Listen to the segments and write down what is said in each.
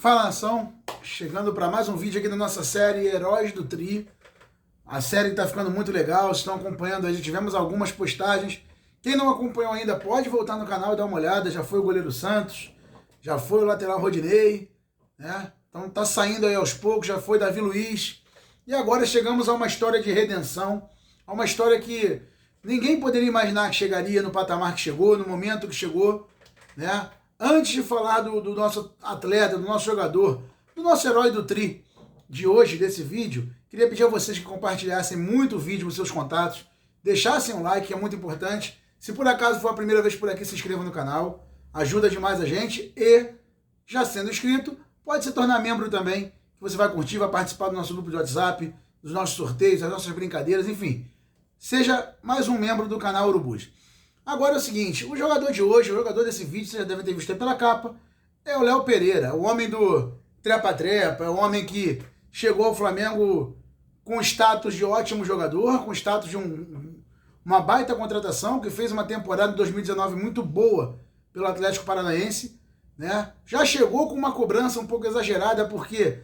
Fala, nação, chegando para mais um vídeo aqui da nossa série Heróis do Tri. A série está ficando muito legal, vocês estão acompanhando aí, já tivemos algumas postagens. Quem não acompanhou ainda pode voltar no canal e dar uma olhada, já foi o goleiro Santos, já foi o lateral Rodinei, né? Então tá saindo aí aos poucos, já foi Davi Luiz. E agora chegamos a uma história de redenção, a uma história que ninguém poderia imaginar que chegaria no patamar que chegou, no momento que chegou, né? Antes de falar do nosso atleta, do nosso jogador, do nosso herói do Tri de hoje, desse vídeo, queria pedir a vocês que compartilhassem muito o vídeo nos seus contatos, deixassem um like, que é muito importante. Se por acaso for a primeira vez por aqui, se inscreva no canal, ajuda demais a gente. E, já sendo inscrito, pode se tornar membro também, que você vai curtir, vai participar do nosso grupo de WhatsApp, dos nossos sorteios, das nossas brincadeiras, enfim. Seja mais um membro do canal Urubus. Agora é o seguinte, o jogador de hoje, o jogador desse vídeo, você já deve ter visto aí pela capa, é o Léo Pereira, o homem do trepa-trepa, o homem que chegou ao Flamengo com status de ótimo jogador, com status de uma baita contratação, que fez uma temporada de 2019 muito boa pelo Atlético Paranaense, né? Já chegou com uma cobrança um pouco exagerada, porque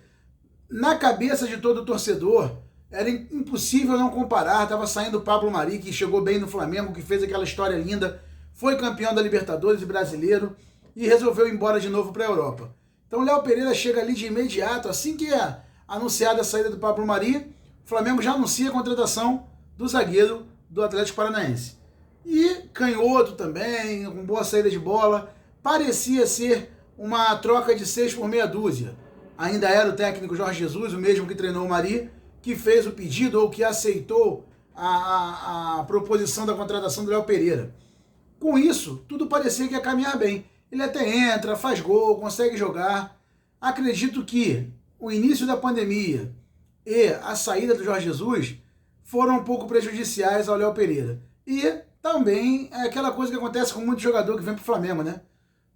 na cabeça de todo torcedor era impossível não comparar. Estava saindo o Pablo Mari, que chegou bem no Flamengo, que fez aquela história linda, foi campeão da Libertadores e brasileiro e resolveu ir embora de novo para a Europa. Então o Léo Pereira chega ali de imediato, assim que é anunciada a saída do Pablo Mari, o Flamengo já anuncia a contratação do zagueiro do Atlético Paranaense. E canhoto também, com boa saída de bola, parecia ser uma troca de 6 por meia dúzia. Ainda era o técnico Jorge Jesus, o mesmo que treinou o Mari, que fez o pedido ou que aceitou a proposição da contratação do Léo Pereira. Com isso, tudo parecia que ia caminhar bem. Ele até entra, faz gol, consegue jogar. Acredito que o início da pandemia e a saída do Jorge Jesus foram um pouco prejudiciais ao Léo Pereira. E também é aquela coisa que acontece com muito jogador que vem para o Flamengo, né?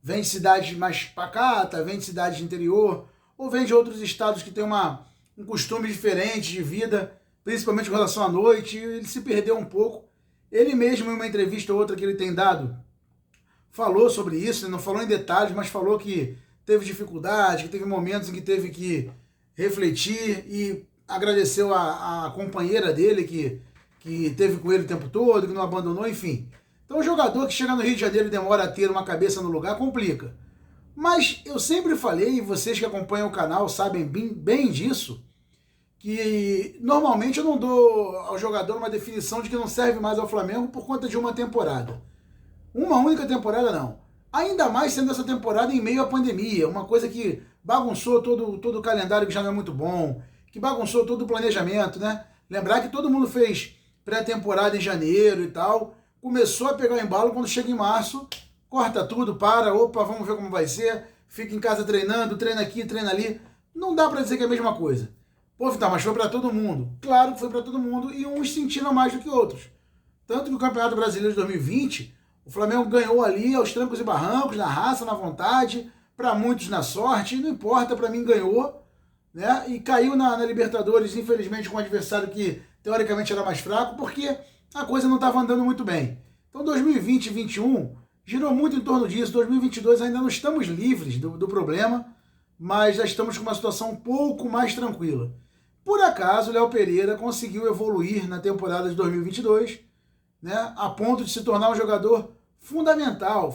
Vem de cidades mais pacatas, vem de cidades de interior, ou vem de outros estados que tem um costume diferente de vida, principalmente com relação à noite, ele se perdeu um pouco. Ele mesmo, em uma entrevista ou outra que ele tem dado, falou sobre isso, não falou em detalhes, mas falou que teve dificuldade, que teve momentos em que teve que refletir e agradeceu a companheira dele que teve com ele o tempo todo, que não abandonou, enfim. Então o jogador que chega no Rio de Janeiro e demora a ter uma cabeça no lugar, complica. Mas eu sempre falei, e vocês que acompanham o canal sabem bem disso, que normalmente eu não dou ao jogador uma definição de que não serve mais ao Flamengo por conta de uma temporada. Uma única temporada não. Ainda mais sendo essa temporada em meio à pandemia, uma coisa que bagunçou todo o calendário que já não é muito bom, que bagunçou todo o planejamento, né? Lembrar que todo mundo fez pré-temporada em janeiro e tal, começou a pegar o embalo quando chega em março, corta tudo, opa, vamos ver como vai ser, fica em casa treinando, treina aqui, treina ali. Não dá pra dizer que é a mesma coisa. Pô, Vitor, mas foi pra todo mundo. Claro que foi pra todo mundo e uns sentiram mais do que outros. Tanto que o Campeonato Brasileiro de 2020, o Flamengo ganhou ali aos trancos e barrancos, na raça, na vontade, pra muitos na sorte, não importa, pra mim ganhou, né? E caiu na Libertadores, infelizmente, com um adversário que teoricamente era mais fraco, porque a coisa não estava andando muito bem. Então 2020 e 2021 girou muito em torno disso. 2022 ainda não estamos livres do problema, mas já estamos com uma situação um pouco mais tranquila. Por acaso, o Léo Pereira conseguiu evoluir na temporada de 2022, né, a ponto de se tornar um jogador fundamental,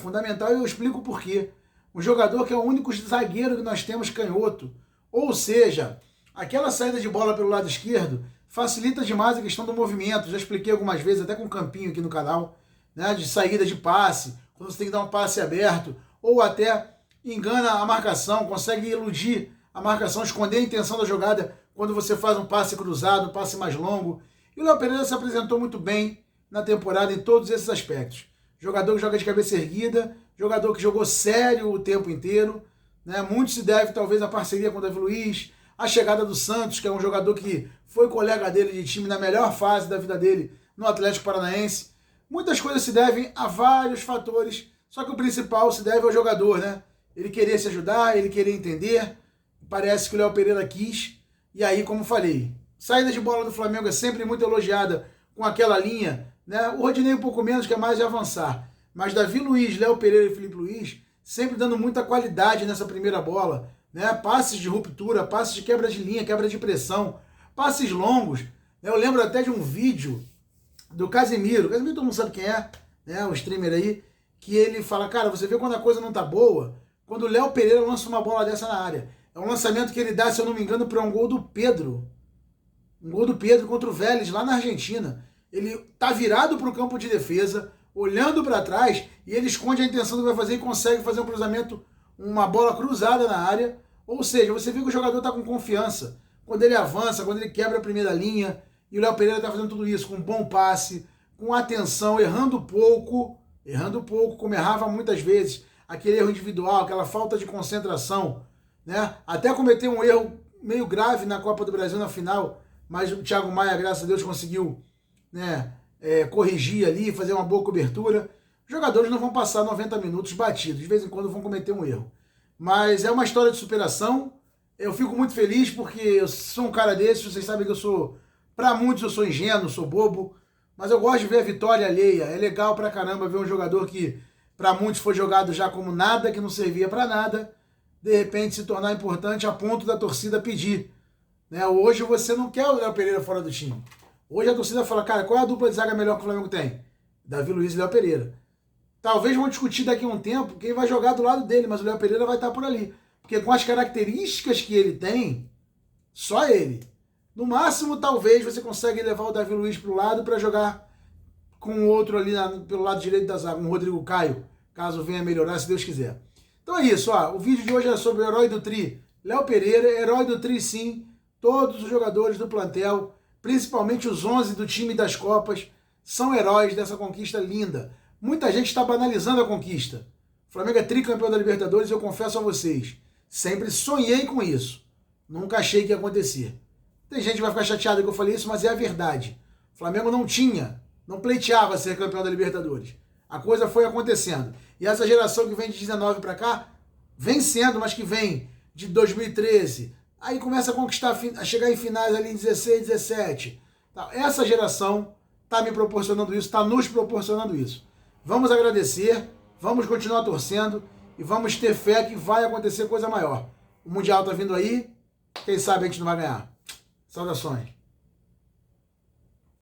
e eu explico por quê. Um jogador que é o único zagueiro que nós temos canhoto, ou seja, aquela saída de bola pelo lado esquerdo facilita demais a questão do movimento. Já expliquei algumas vezes, até com um campinho aqui no canal, né, de saída de passe, quando você tem que dar um passe aberto, ou até engana a marcação, consegue iludir a marcação, esconder a intenção da jogada quando você faz um passe cruzado, um passe mais longo. E o Léo Pereira se apresentou muito bem na temporada em todos esses aspectos. Jogador que joga de cabeça erguida, jogador que jogou sério o tempo inteiro, né? Muito se deve talvez à parceria com o Davi Luiz, a chegada do Santos, que é um jogador que foi colega dele de time na melhor fase da vida dele no Atlético Paranaense. Muitas coisas se devem a vários fatores, só que o principal se deve ao jogador, né? Ele querer se ajudar, ele querer entender. Parece que o Léo Pereira quis. E aí, como falei, saída de bola do Flamengo é sempre muito elogiada com aquela linha, né? O Rodinei um pouco menos, que é mais de avançar. Mas Davi Luiz, Léo Pereira e Felipe Luiz sempre dando muita qualidade nessa primeira bola, né? Passes de ruptura, passes de quebra de linha, quebra de pressão, passes longos. Eu lembro até de um vídeo do Casemiro. Casemiro todo mundo sabe quem é, né? O streamer aí, que ele fala, cara, você vê quando a coisa não tá boa, quando o Léo Pereira lança uma bola dessa na área. É um lançamento que ele dá, se eu não me engano, para um gol do Pedro. Um gol do Pedro contra o Vélez, lá na Argentina. Ele tá virado para o campo de defesa, olhando para trás, e ele esconde a intenção do que vai fazer e consegue fazer um cruzamento, uma bola cruzada na área. Ou seja, você vê que o jogador tá com confiança. Quando ele avança, quando ele quebra a primeira linha, e o Léo Pereira tá fazendo tudo isso com um bom passe, com atenção, errando pouco, como errava muitas vezes, aquele erro individual, aquela falta de concentração, né? Até cometeu um erro meio grave na Copa do Brasil na final, mas o Thiago Maia, graças a Deus, conseguiu, né, corrigir ali, fazer uma boa cobertura. Os jogadores não vão passar 90 minutos batidos, de vez em quando vão cometer um erro. Mas é uma história de superação. Eu fico muito feliz porque eu sou um cara desse, vocês sabem que eu sou, para muitos eu sou ingênuo, sou bobo, mas eu gosto de ver a vitória alheia. É legal pra caramba ver um jogador que para muitos foi jogado já como nada, que não servia para nada, de repente se tornar importante a ponto da torcida pedir. Né? Hoje você não quer o Léo Pereira fora do time. Hoje a torcida fala, cara, qual é a dupla de zaga melhor que o Flamengo tem? Davi Luiz e Léo Pereira. Talvez vão discutir daqui a um tempo quem vai jogar do lado dele, mas o Léo Pereira vai estar por ali. Porque com as características que ele tem, só ele. No máximo, talvez você consiga levar o Davi Luiz para o lado para jogar com o outro ali pelo lado direito da zaga, um Rodrigo Caio, caso venha melhorar, se Deus quiser. Então é isso, ó. O vídeo de hoje é sobre o herói do Tri, Léo Pereira, herói do Tri sim, todos os jogadores do plantel, principalmente os 11 do time das Copas, são heróis dessa conquista linda. Muita gente está banalizando a conquista. O Flamengo é tricampeão da Libertadores e eu confesso a vocês, sempre sonhei com isso. Nunca achei que ia acontecer. Tem gente que vai ficar chateada que eu falei isso, mas é a verdade. O Flamengo não pleiteava ser campeão da Libertadores. A coisa foi acontecendo. E essa geração que vem de 19 para cá, vem sendo, mas que vem de 2013, aí começa a conquistar, a chegar em finais ali em 16, 17. Essa geração está me proporcionando isso, está nos proporcionando isso. Vamos agradecer, vamos continuar torcendo e vamos ter fé que vai acontecer coisa maior. O Mundial está vindo aí, quem sabe a gente não vai ganhar. Saudações.